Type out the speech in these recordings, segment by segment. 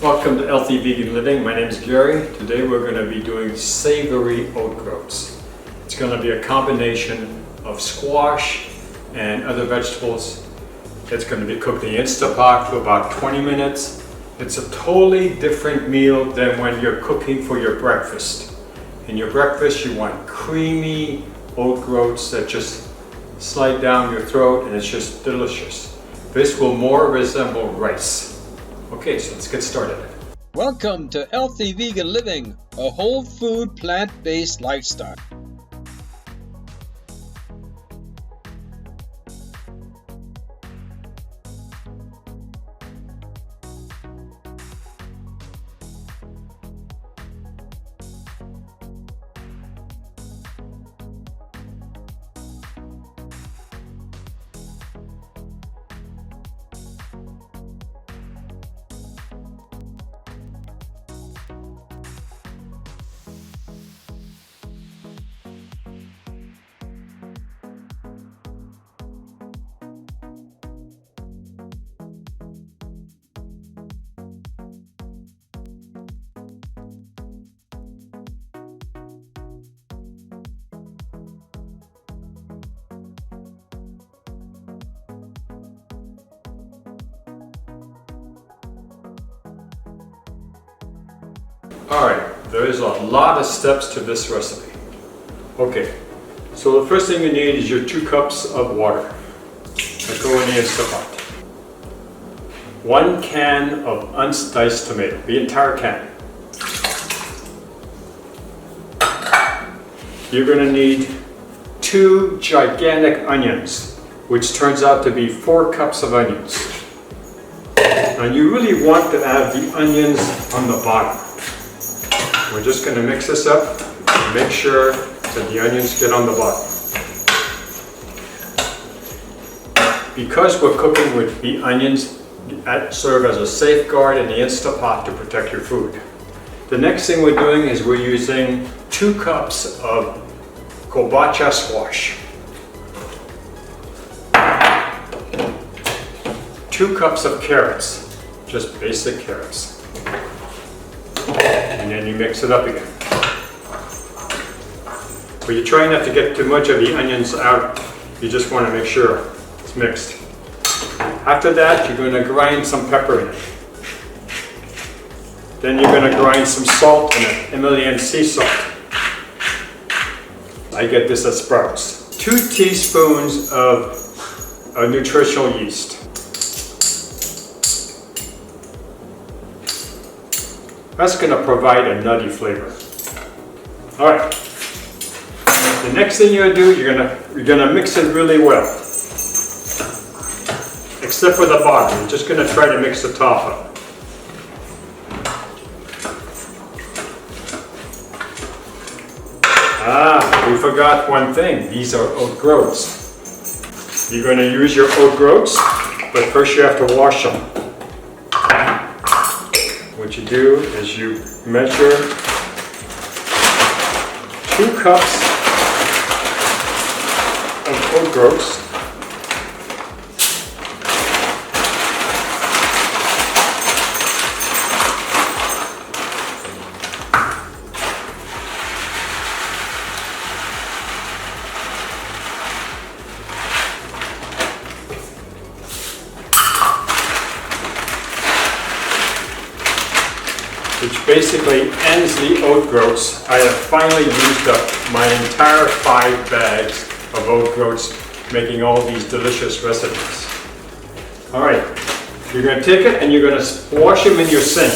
Welcome to Healthy Vegan Living. My name is Gary. Today we're going to be doing savory oat groats. It's going to be a combination of squash and other vegetables. It's going to be cooked in the Instant Pot for about 20 minutes. It's a totally different meal than when you're cooking for your breakfast. In your breakfast you want creamy oat groats that just slide down your throat and it's just delicious. This will more resemble rice. Okay, so let's get started. Welcome to Healthy Vegan Living, a whole food, plant-based lifestyle. Alright, there is a lot of steps to this recipe. Okay, so the first thing you need is your 2 cups of water that go in the Instant Pot. 1 can of unsliced tomato, the entire can. You're going to need 2 gigantic onions, which turns out to be 4 cups of onions. And you really want to have the onions on the bottom. We're just going to mix this up and make sure that the onions get on the bottom. Because we're cooking with the onions, that serve as a safeguard in the Instant Pot to protect your food. The next thing we're doing is we're using 2 cups of Kabocha squash. 2 cups of carrots, just basic carrots. And then you mix it up again. But you try not to get too much of the onions out. You just want to make sure it's mixed. After that, you're going to grind some pepper in it. Then you're going to grind some salt in it, Himalayan sea salt. I get this at Sprouts. 2 teaspoons of nutritional yeast. That's going to provide a nutty flavor. All right. The next thing you're going to do, you're going to mix it really well. Except for the bottom. You're just going to try to mix the top up. We forgot one thing. These are oat groats. You're going to use your oat groats, but first you have to wash them. What you do is you measure 2 cups of oat groats. Which basically ends the oat groats. I have finally used up my entire 5 bags of oat groats, making all these delicious recipes. All right, you're going to take it and you're going to wash them in your sink.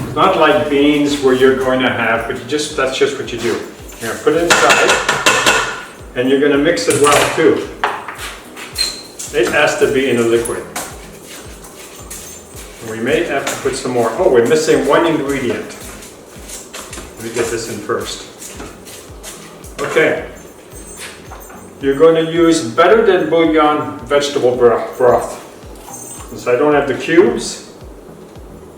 It's not like beans where you're going to have, but that's just what you do. You're going to put it inside, and you're going to mix it well too. It has to be in a liquid. We may have to put some more. Oh, we're missing 1 ingredient. Let me get this in first. Okay. You're going to use better than bouillon vegetable broth. Since I don't have the cubes,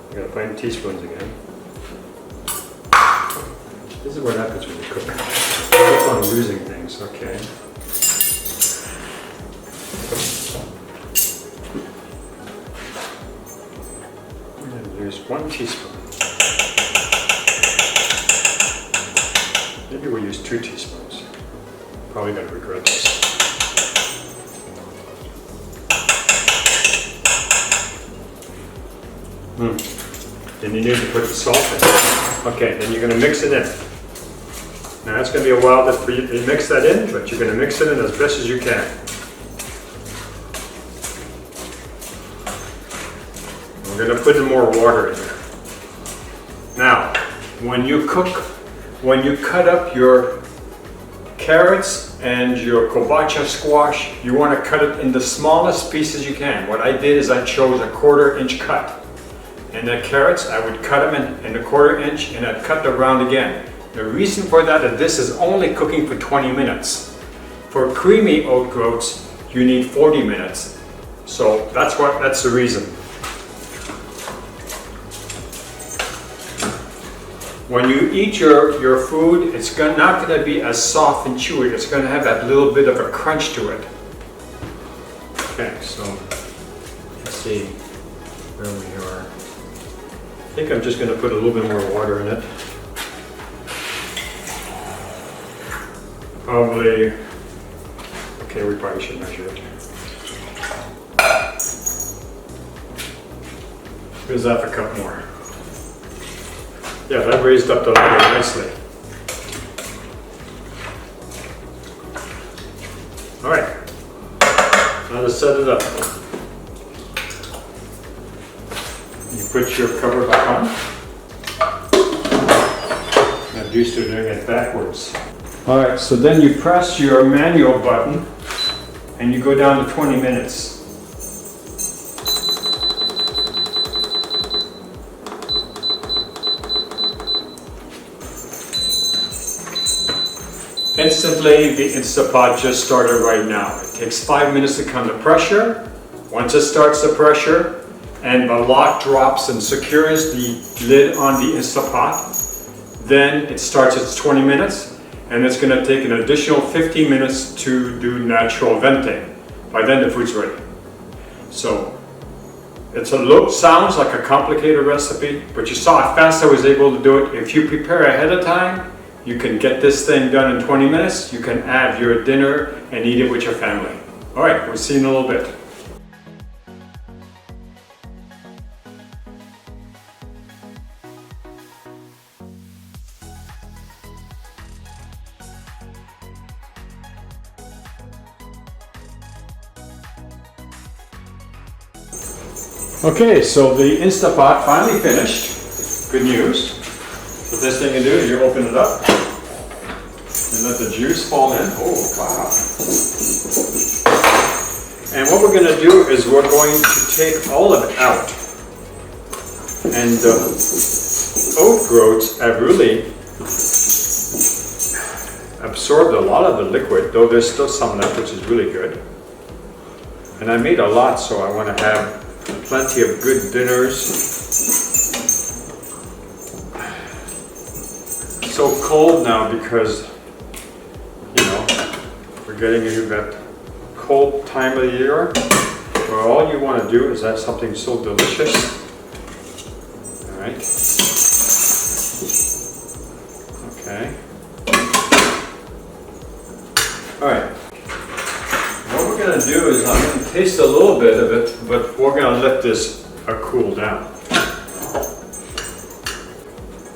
I'm going to find teaspoons again. This is what happens when you cook. I keep on losing things, okay. teaspoons. Maybe we'll use 2 teaspoons. Probably gonna regret this. Then you need to put the salt in. Okay, then you're gonna mix it in. Now it's gonna be a while for you to mix that in, but you're gonna mix it in as best as you can. We're gonna put in more water in there. Now, when you cut up your carrots and your Kabocha squash, you want to cut it in the smallest pieces you can. What I did is I chose a 1/4 inch cut. And the carrots, I would cut them in a 1/4 inch and I'd cut them round again. The reason for that is this is only cooking for 20 minutes. For creamy oat groats, you need 40 minutes. So that's the reason. When you eat your food, it's not going to be as soft and chewy. It's going to have that little bit of a crunch to it. Okay, so let's see where we are. I think I'm just going to put a little bit more water in it. Probably, okay, we probably should measure it. Here's half a cup more. Yeah, that raised up the level nicely. All right, now to set it up. You put your cover back on. I'm used to doing it backwards. All right, so then you press your manual button and you go down to 20 minutes. Instantly, the Instapot just started right now. It takes 5 minutes to come to pressure. Once it starts the pressure and the lock drops and secures the lid on the Instapot, then it starts its 20 minutes and it's going to take an additional 15 minutes to do natural venting. By then the food's ready. So sounds like a complicated recipe, but you saw how fast I was able to do it. If you prepare ahead of time, you can get this thing done in 20 minutes. You can have your dinner and eat it with your family. All right, we'll see you in a little bit. Okay, so the Instapot finally finished. Good news. The best thing to do is you open it up and let the juice fall in. Oh, wow. And what we're going to do is we're going to take all of it out. And the oat groats have really absorbed a lot of the liquid, though there's still some left, which is really good. And I made a lot, so I want to have plenty of good dinners. So cold now because, you know, we're getting into that cold time of the year where all you want to do is have something so delicious. All right. Okay. All right. What we're going to do is I'm going to taste a little bit of it, but we're going to let this cool down.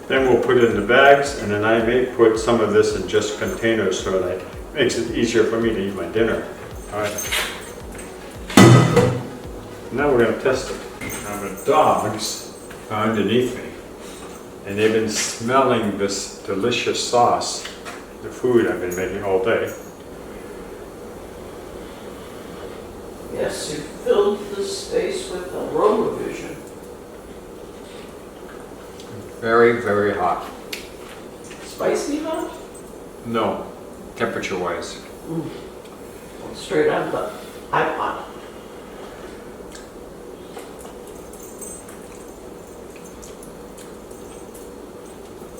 Then we'll put it in the bags, and then I may put some of this in just containers so that it makes it easier for me to eat my dinner. All right. Now we're going to test it. Now the dogs are underneath me, and they've been smelling this delicious sauce, the food I've been making all day. Yes, you filled the space with aroma vision. Very, very hot. Spicy hot? No, temperature-wise. Straight out of the iPod.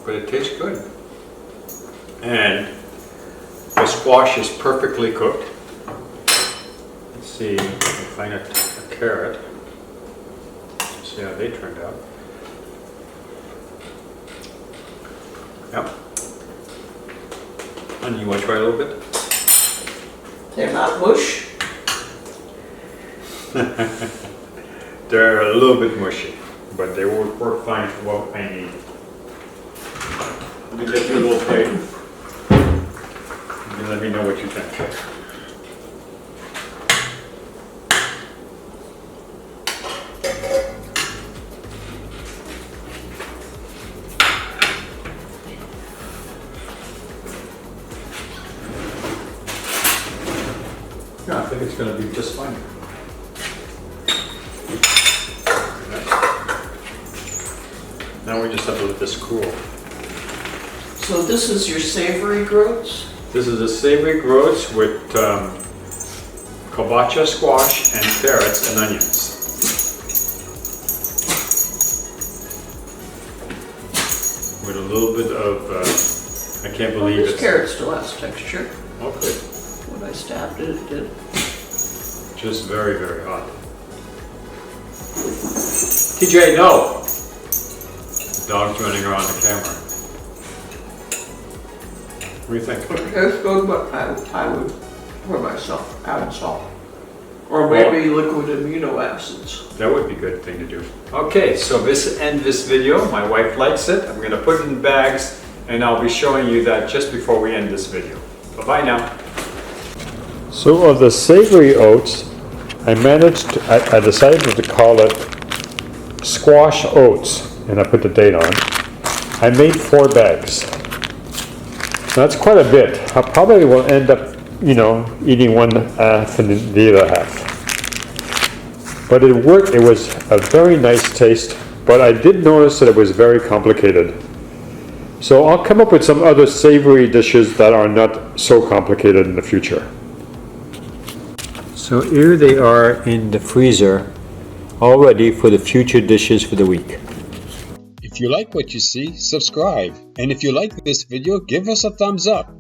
But it tastes good. And the squash is perfectly cooked. Let's see if I can find a carrot. See how they turned out. Yep. And you want to try a little bit? They're not mush. They're a little bit mushy, but they will work fine for what I need. Let me get you a little plate. You let me know what you think. Yeah, I think it's going to be just fine. Now we just have to let this cool. So this is your savory groats? This is a savory groats with kabocha squash and carrots and onions. With a little bit of, I can't believe This it. carrot still has texture. Okay. When I stabbed it, it did. Just very, very hot. TJ, no! The dog's running around the camera. What do you think? It tastes good, but I would, for myself, add salt. Or maybe liquid amino acids. That would be a good thing to do. Okay, so this ends this video. My wife likes it. I'm going to put it in bags, and I'll be showing you that just before we end this video. Bye-bye now. So of the savory oats, I decided to call it squash oats, and I put the date on. I made 4 bags. That's quite a bit. I probably will end up, eating one half and the other half. But it worked. It was a very nice taste, but I did notice that it was very complicated. So I'll come up with some other savory dishes that are not so complicated in the future. So here they are in the freezer, all ready for the future dishes for the week. If you like what you see, subscribe. And if you like this video, give us a thumbs up.